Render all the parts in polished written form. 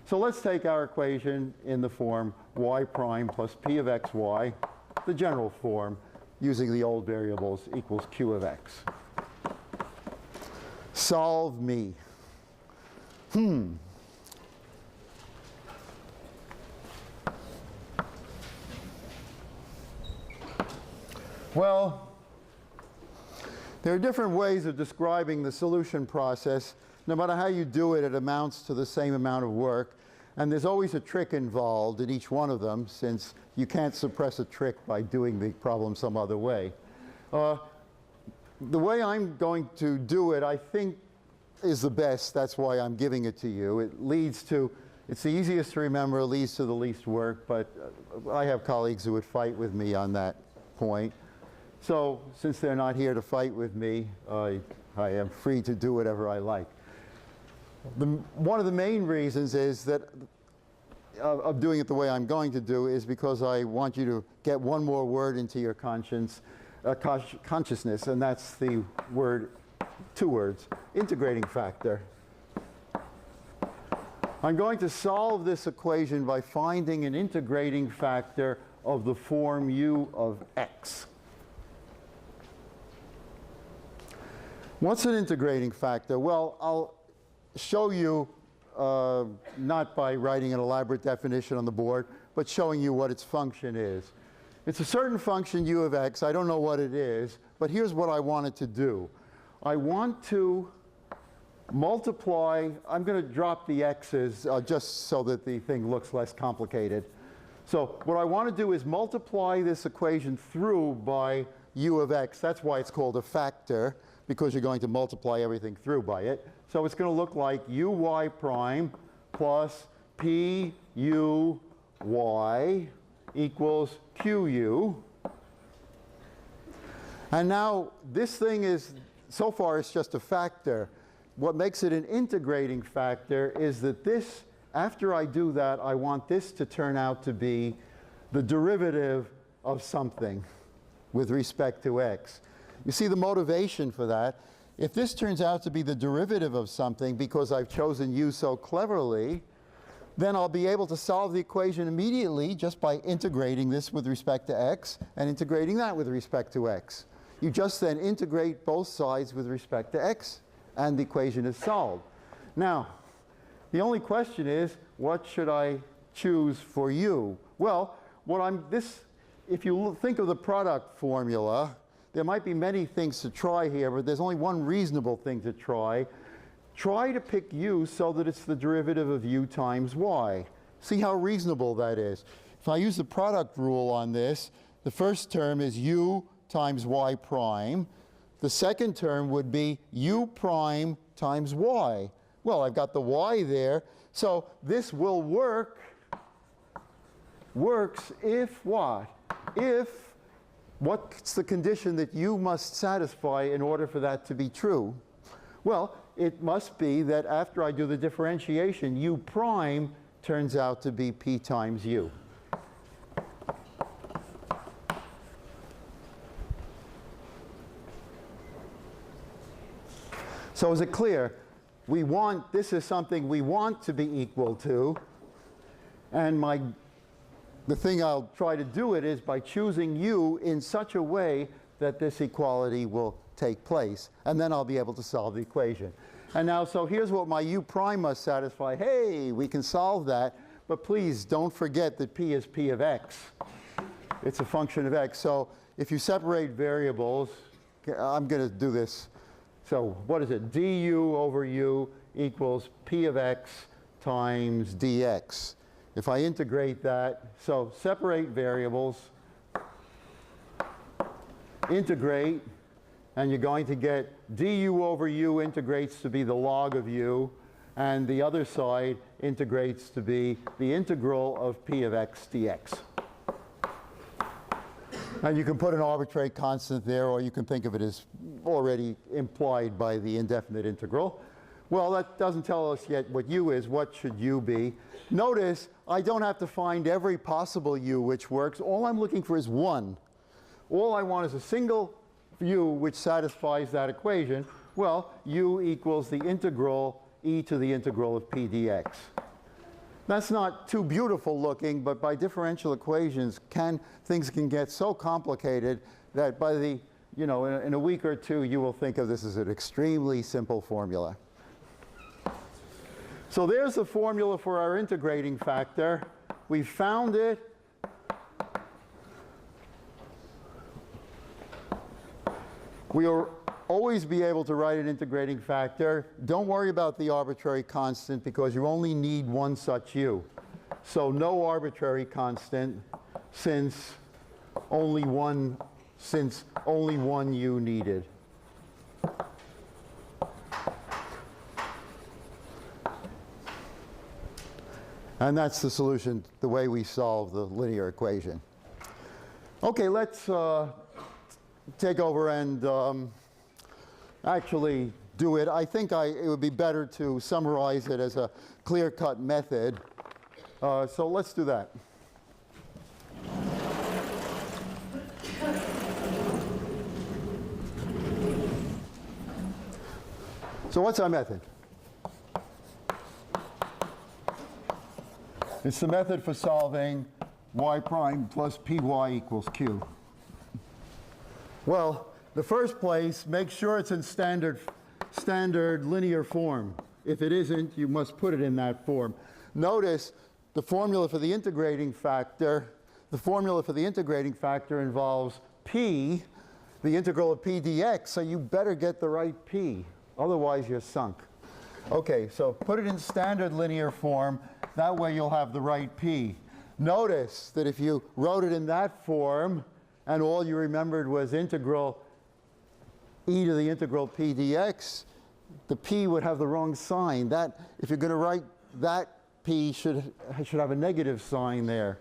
So let's take our equation in the form y prime plus p of xy, the general form, using the old variables equals q of x. Solve me. Well, there are different ways of describing the solution process. No matter how you do it, it amounts to the same amount of work. And there's always a trick involved in each one of them, since you can't suppress a trick by doing the problem some other way. The way I'm going to do it, I think, is the best. That's why I'm giving it to you. It leads to, it's the easiest to remember, leads to the least work, but I have colleagues who would fight with me on that point. So since they're not here to fight with me, I am free to do whatever I like. One of the main reasons is that of doing it the way I'm going to do is because I want you to get one more word into your consciousness, and that's the word, two words, integrating factor. I'm going to solve this equation by finding an integrating factor of the form u of x. What's an integrating factor? Well, I'll show you, not by writing an elaborate definition on the board, but showing you what its function is. It's a certain function u of x. I don't know what it is, but here's what I want it to do. I want to multiply, I'm going to drop the x's just so that the thing looks less complicated. So what I want to do is multiply this equation through by u of x. That's why it's called a factor, because you're going to multiply everything through by it. So it's going to look like uy prime plus p u y equals qu. And now this thing is, so far it's just a factor. What makes it an integrating factor is that this, after I do that, I want this to turn out to be the derivative of something with respect to x. You see the motivation for that. If this turns out to be the derivative of something because I've chosen u so cleverly, then I'll be able to solve the equation immediately just by integrating this with respect to x and integrating that with respect to x. You just then integrate both sides with respect to x and the equation is solved. Now, the only question is, what should I choose for u? Well, if you think of the product formula, there might be many things to try here, but there's only one reasonable thing to try. Try to pick u so that it's the derivative of u times y. See how reasonable that is. If I use the product rule on this, the first term is u times y prime. The second term would be u prime times y. Well, I've got the y there, so this will works if what? If, what's the condition that u must satisfy in order for that to be true? Well, it must be that after I do the differentiation, u prime turns out to be p times u. So is it clear? This is something we want to be equal to, and the thing I'll try to do it is by choosing u in such a way that this equality will take place, and then I'll be able to solve the equation. And now, so here's what my u prime must satisfy. Hey, we can solve that, but please don't forget that p is p of x. It's a function of x. So if you separate variables, I'm going to do this. So what is it? du over u equals p of x times dx. If I integrate that, so separate variables, integrate, and you're going to get du over u integrates to be the log of u, and the other side integrates to be the integral of p of x dx. And you can put an arbitrary constant there, or you can think of it as already implied by the indefinite integral. Well, that doesn't tell us yet what u is. What should u be? Notice I don't have to find every possible u which works. All I'm looking for is one. All I want is a single u which satisfies that equation. Well, u equals the integral e to the integral of p dx. That's not too beautiful looking, but by differential equations, things can get so complicated that by the, in a week or two, you will think of this as an extremely simple formula. So there's the formula for our integrating factor. We found it. We'll always be able to write an integrating factor. Don't worry about the arbitrary constant because you only need one such u. So no arbitrary constant since only one u needed. And that's the solution, the way we solve the linear equation. Okay, let's take over and actually do it. I think it would be better to summarize it as a clear-cut method. So let's do that. So what's our method? It's the method for solving y prime plus py equals q. Well, the first place, make sure it's in standard linear form. If it isn't, you must put it in that form. Notice the formula for the integrating factor. The formula for the integrating factor involves p, the integral of p dx, so you better get the right p. Otherwise, you're sunk. Okay, so put it in standard linear form. That way you'll have the right p. Notice that if you wrote it in that form and all you remembered was integral e to the integral p dx, the p would have the wrong sign. That, if you're going to write that p should have a negative sign there.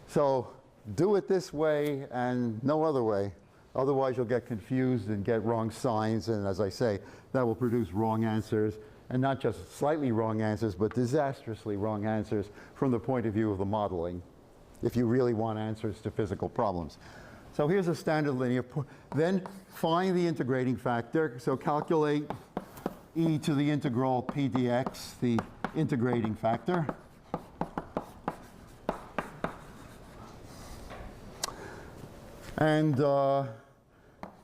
So do it this way and no other way. Otherwise you'll get confused and get wrong signs, and as I say, that will produce wrong answers, and not just slightly wrong answers, but disastrously wrong answers from the point of view of the modeling, if you really want answers to physical problems. So here's a standard linear. Then find the integrating factor. So calculate e to the integral p dx, the integrating factor. And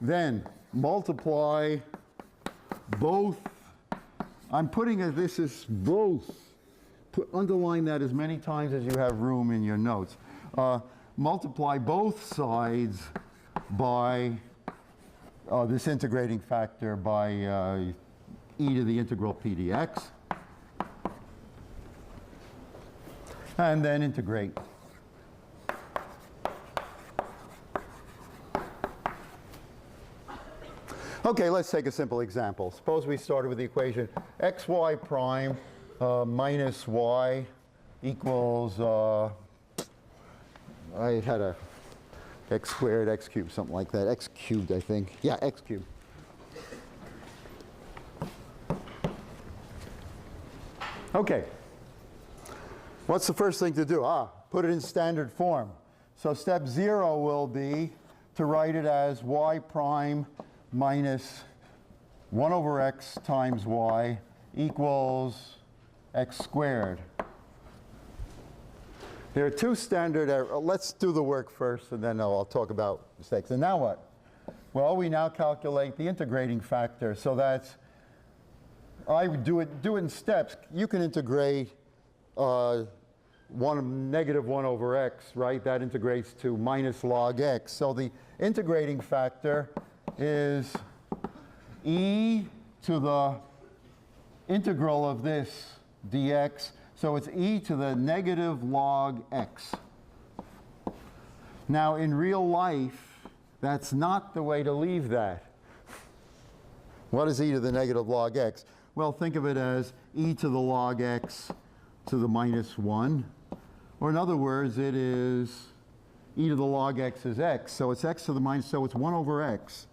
then multiply both. I'm putting this as both. Underline that as many times as you have room in your notes. Multiply both sides by this integrating factor by e to the integral p dx. And then integrate. Okay, let's take a simple example. Suppose we started with the equation xy prime minus y equals, I had a x squared, x cubed, something like that. X cubed, I think. Yeah, x cubed. Okay. What's the first thing to do? Put it in standard form. So step 0 will be to write it as y prime minus 1 over x times y equals x squared. There are two standard errors. Let's do the work first, and then I'll talk about mistakes. And now what? Well, we now calculate the integrating factor. So that's, I would do it in steps. You can integrate negative 1 over x, right? That integrates to minus log x. So the integrating factor is e to the integral of this dx. So it's e to the negative log x. Now in real life, that's not the way to leave that. What is e to the negative log x? Well, think of it as e to the log x to the minus 1. Or in other words, it is e to the log x is x. So it's x to the minus, so it's 1 over x.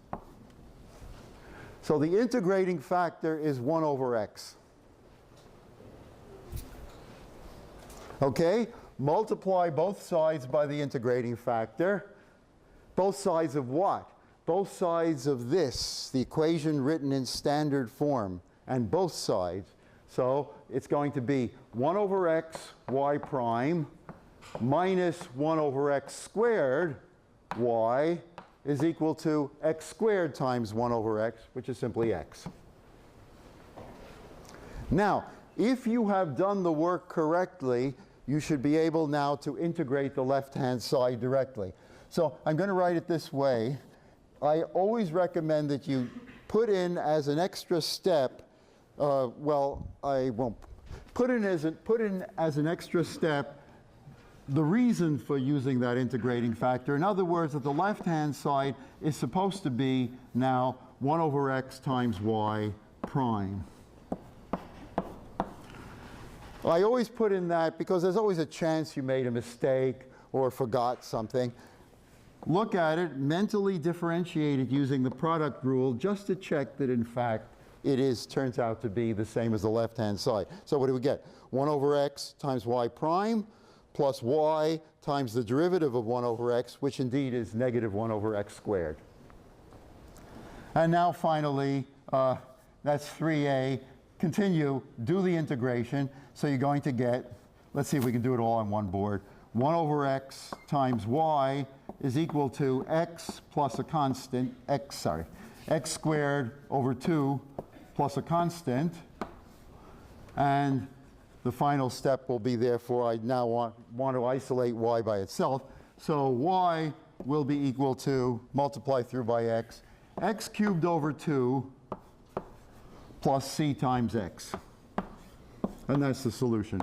So the integrating factor is 1 over x. Okay, multiply both sides by the integrating factor. Both sides of what? Both sides of this, the equation written in standard form, and both sides. So it's going to be 1 over x y prime minus 1 over x squared y is equal to x squared times 1 over x, which is simply x. Now, if you have done the work correctly, you should be able now to integrate the left-hand side directly. So I'm going to write it this way. I always recommend that you put in as an extra step, well, I won't. Put in as an extra step the reason for using that integrating factor. In other words, that the left-hand side is supposed to be now 1 over x times y prime. I always put in that because there's always a chance you made a mistake or forgot something. Look at it, mentally differentiate it using the product rule just to check that in fact it turns out to be the same as the left-hand side. So what do we get? 1 over x times y prime plus y times the derivative of 1 over x, which indeed is negative 1 over x squared. And now finally, that's 3a. Continue, do the integration. So you're going to get, let's see if we can do it all on one board. 1 over x times y is equal to x plus a constant, x squared over 2 plus a constant. And the final step will be, therefore, I now want to isolate y by itself. So y will be equal to, multiply through by x cubed over 2 plus c times x. And that's the solution.